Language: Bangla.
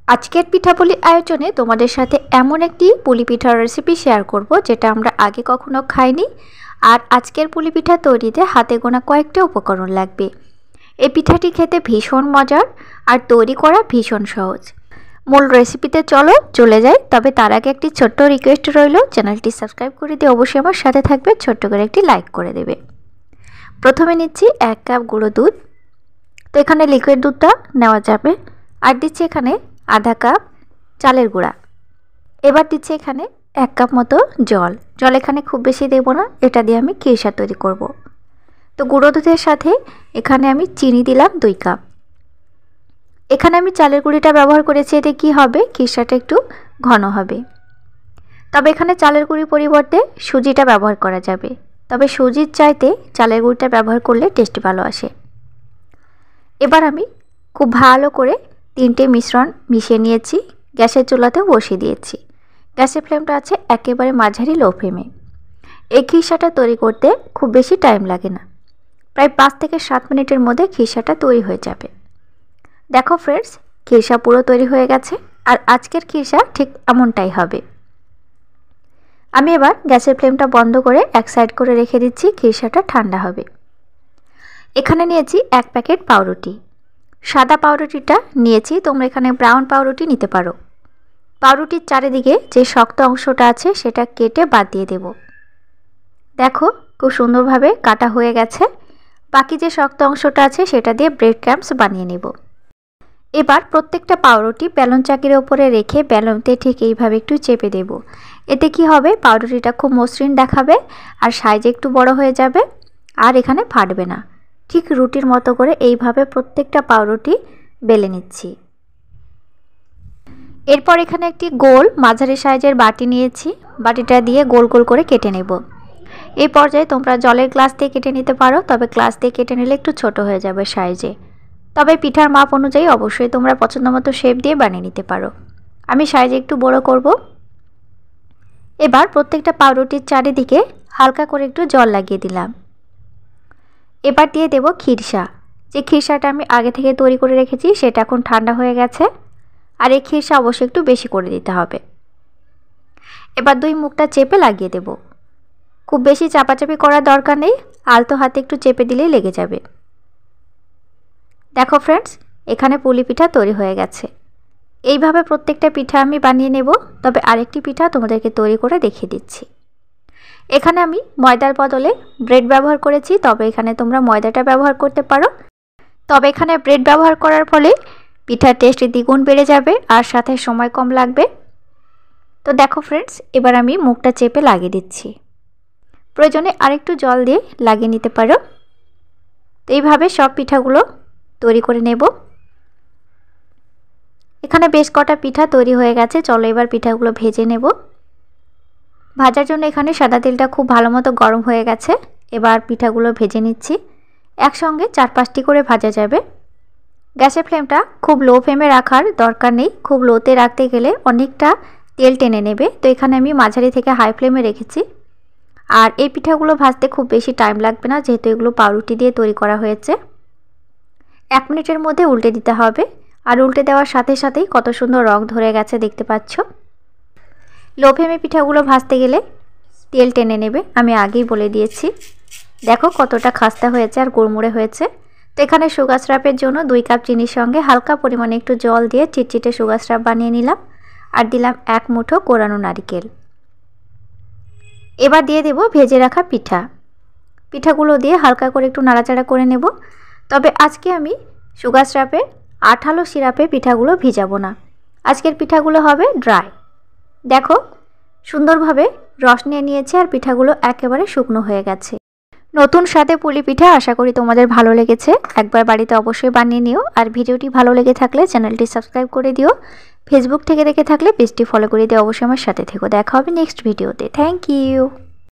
আজকের পিঠাপুলি আয়োজনে তোমাদের সাথে এমন একটি পুলি পিঠার রেসিপি শেয়ার করব যেটা আমরা আগে কখনো খাইনি। আর আজকের পুলি পিঠা তৈরিতে হাতে গোনা কয়েকটা উপকরণ লাগবে। এই পিঠাটি খেতে ভীষণ মজার আর তৈরি করা ভীষণ সহজ। মূল রেসিপিতে চলে যাই। তবে তার আগে একটি ছোট্ট রিকোয়েস্ট রইল, চ্যানেলটি সাবস্ক্রাইব করে দিয়ে অবশ্যই আমার সাথে থাকবে, ছোট্ট করে একটি লাইক করে দেবে। প্রথমে নিচ্ছি 1 কাপ গুঁড়ো দুধ। তো এখানে লিকুইড দুধটা নেওয়া যাবে। আর দিচ্ছি এখানে আধা কাপ চালের গুঁড়া। এবার দিচ্ছি এখানে 1 কাপ মতো জল এখানে খুব বেশি দেব না, এটা দিয়ে আমি খিরসা তৈরি করব। তো গুঁড়ো দুধের সাথে এখানে আমি চিনি দিলাম 2 কাপ। এখানে আমি চালের গুঁড়িটা ব্যবহার করেছি, এতে কি হবে খিরসাটা একটু ঘন হবে। তবে এখানে চালের গুঁড়ির পরিবর্তে সুজিটা ব্যবহার করা যাবে, তবে সুজির চাইতে চালের গুঁড়িটা ব্যবহার করলে টেস্ট ভালো আসে। এবার আমি খুব ভালো করে 3টে মিশ্রণ মিশিয়ে নিয়েছি। গ্যাসের চুলাতেও বসিয়ে দিয়েছি। গ্যাসের ফ্লেমটা আছে একেবারে মাঝারি লো ফ্লেমে। এই খিরসাটা তৈরি করতে খুব বেশি টাইম লাগে না, প্রায় 5 থেকে 7 মিনিটের মধ্যে খিরসাটা তৈরি হয়ে যাবে। দেখো ফ্রেন্ডস, খিরসা পুরো তৈরি হয়ে গেছে। আর আজকের খিরসা ঠিক এমনটাই হবে। আমি এবার গ্যাসের ফ্লেমটা বন্ধ করে এক সাইড করে রেখে দিচ্ছি, খিরসাটা ঠান্ডা হবে। এখানে নিয়েছি 1 প্যাকেট পাউরুটি। সাদা পাউরুটিটা নিয়েছি, তোমরা এখানে ব্রাউন পাউরুটি নিতে পারো। পাউরুটির চারিদিকে যে শক্ত অংশটা আছে সেটা কেটে বাদ দিয়ে দেব। দেখো খুব সুন্দরভাবে কাটা হয়ে গেছে। বাকি যে শক্ত অংশটা আছে সেটা দিয়ে ব্রেড ক্রাম্বস বানিয়ে নেব। এবার প্রত্যেকটা পাউরুটি বেলন চাকির ওপরে রেখে বেলনতে ঠিক এইভাবে একটু চেপে দেব। এতে কি হবে, পাউরুটিটা খুব মসৃণ দেখাবে আর সাইজে একটু বড় হয়ে যাবে আর এখানে ফাটবে না। ঠিক রুটির মতো করে এইভাবে প্রত্যেকটা পাউরুটি বেলে নিচ্ছি। এরপর এখানে একটি গোল মাঝারি সাইজের বাটি নিয়েছি। বাটিটা দিয়ে গোল গোল করে কেটে নেব। এই পর্যায়ে তোমরা জলের গ্লাস দিয়ে কেটে নিতে পারো, তবে গ্লাস দিয়ে কেটে নিলে একটু ছোট হয়ে যাবে সাইজে। তবে পিঠার মাপ অনুযায়ী অবশ্যই তোমরা পছন্দ মতো শেপ দিয়ে বানিয়ে নিতে পারো। আমি সাইজে একটু বড় করব। এবার প্রত্যেকটা পাউরুটির চারিদিকে হালকা করে একটু জল লাগিয়ে দিলাম। এবার দিয়ে দেব খিরসা। যে খিরসাটা আমি আগে থেকে তৈরি করে রেখেছি সেটা এখন ঠান্ডা হয়ে গেছে। আর এই খিরসা অবশ্যই একটু বেশি করে দিতে হবে। এবার 2 মুখটা চেপে লাগিয়ে দেব। খুব বেশি চাপাচাপি করার দরকার নেই, আলতো হাতে একটু চেপে দিলেই লেগে যাবে। দেখো ফ্রেন্ডস, এখানে পুলি পিঠা তৈরি হয়ে গেছে। এইভাবে প্রত্যেকটা পিঠা আমি বানিয়ে নেব। তবে আরেকটি পিঠা তোমাদেরকে তৈরি করে দেখিয়ে দিচ্ছি। এখানে আমি ময়দার বদলে ব্রেড ব্যবহার করেছি, তবে এখানে তোমরা ময়দাটা ব্যবহার করতে পারো। তবে এখানে ব্রেড ব্যবহার করার ফলে পিঠার টেস্ট দ্বিগুণ বেড়ে যাবে আর সাথে সময় কম লাগবে। তো দেখো ফ্রেন্ডস, এবার আমি মুখটা চেপে লাগিয়ে দিচ্ছি। প্রয়োজনে আরেকটু জল দিয়ে লাগিয়ে নিতে পারো। তো এইভাবে সব পিঠাগুলো তৈরি করে নেব। এখানে বেশ কটা পিঠা তৈরি হয়ে গেছে। চলো এবার পিঠাগুলো ভেজে নেব। ভাজার জন্য এখানে সাদা তেলটা খুব ভালো মতো গরম হয়ে গেছে। এবার পিঠাগুলো ভেজে নিচ্ছি। একসঙ্গে 4-5টি করে ভাজা যাবে। গ্যাসের ফ্লেমটা খুব লো ফ্লেমে রাখার দরকার নেই, খুব লোতে রাখতে গেলে অনেকটা তেল টেনে নেবে। তো এখানে আমি মাঝারি থেকে হাই ফ্লেমে রেখেছি। আর এই পিঠাগুলো ভাজতে খুব বেশি টাইম লাগবে না, যেহেতু এগুলো পাউরুটি দিয়ে তৈরি করা হয়েছে। 1 মিনিটের মধ্যে উল্টে দিতে হবে। আর উল্টে দেওয়ার সাথে সাথেই কত সুন্দর রং ধরে গেছে দেখতে পাচ্ছ। লো ফ্লেমে পিঠাগুলো ভাজতে গেলে তেল টেনে নেবে, আমি আগেই বলে দিয়েছি। দেখো কতটা খাস্তা হয়েছে আর গুড়মুড়ে হয়েছে। তো এখানে সুগার সিরাপের জন্য 2 কাপ চিনির সঙ্গে হালকা পরিমাণে একটু জল দিয়ে চিটচিটে সুগার সিরাপ বানিয়ে নিলাম। আর দিলাম 1 মুঠো কোরানো নারকেল। এবার দিয়ে দেব ভেজে রাখা পিঠাগুলো দিয়ে হালকা করে একটু নাড়াচাড়া করে নেব। তবে আজকে আমি সুগার সিরাপে আঠালো সিরাপে পিঠাগুলো ভিজাবো না। আজকের পিঠাগুলো হবে ড্রাই। দেখো সুন্দরভাবে রস নিয়ে নিয়েছে আর পিঠাগুলো একেবারে শুকনো হয়ে গেছে। নতুন স্বাদে পুলি পিঠা আশা করি তোমাদের ভালো লেগেছে। একবার বাড়িতে অবশ্যই বানিয়ে নিও। আর ভিডিওটি ভালো লেগে থাকলে চ্যানেলটি সাবস্ক্রাইব করে দিও। ফেসবুক থেকে দেখে থাকলে পেজটি ফলো করে দিও। অবশ্যই আমার সাথে থেকো। দেখা হবে নেক্সট ভিডিওতে। Thank you.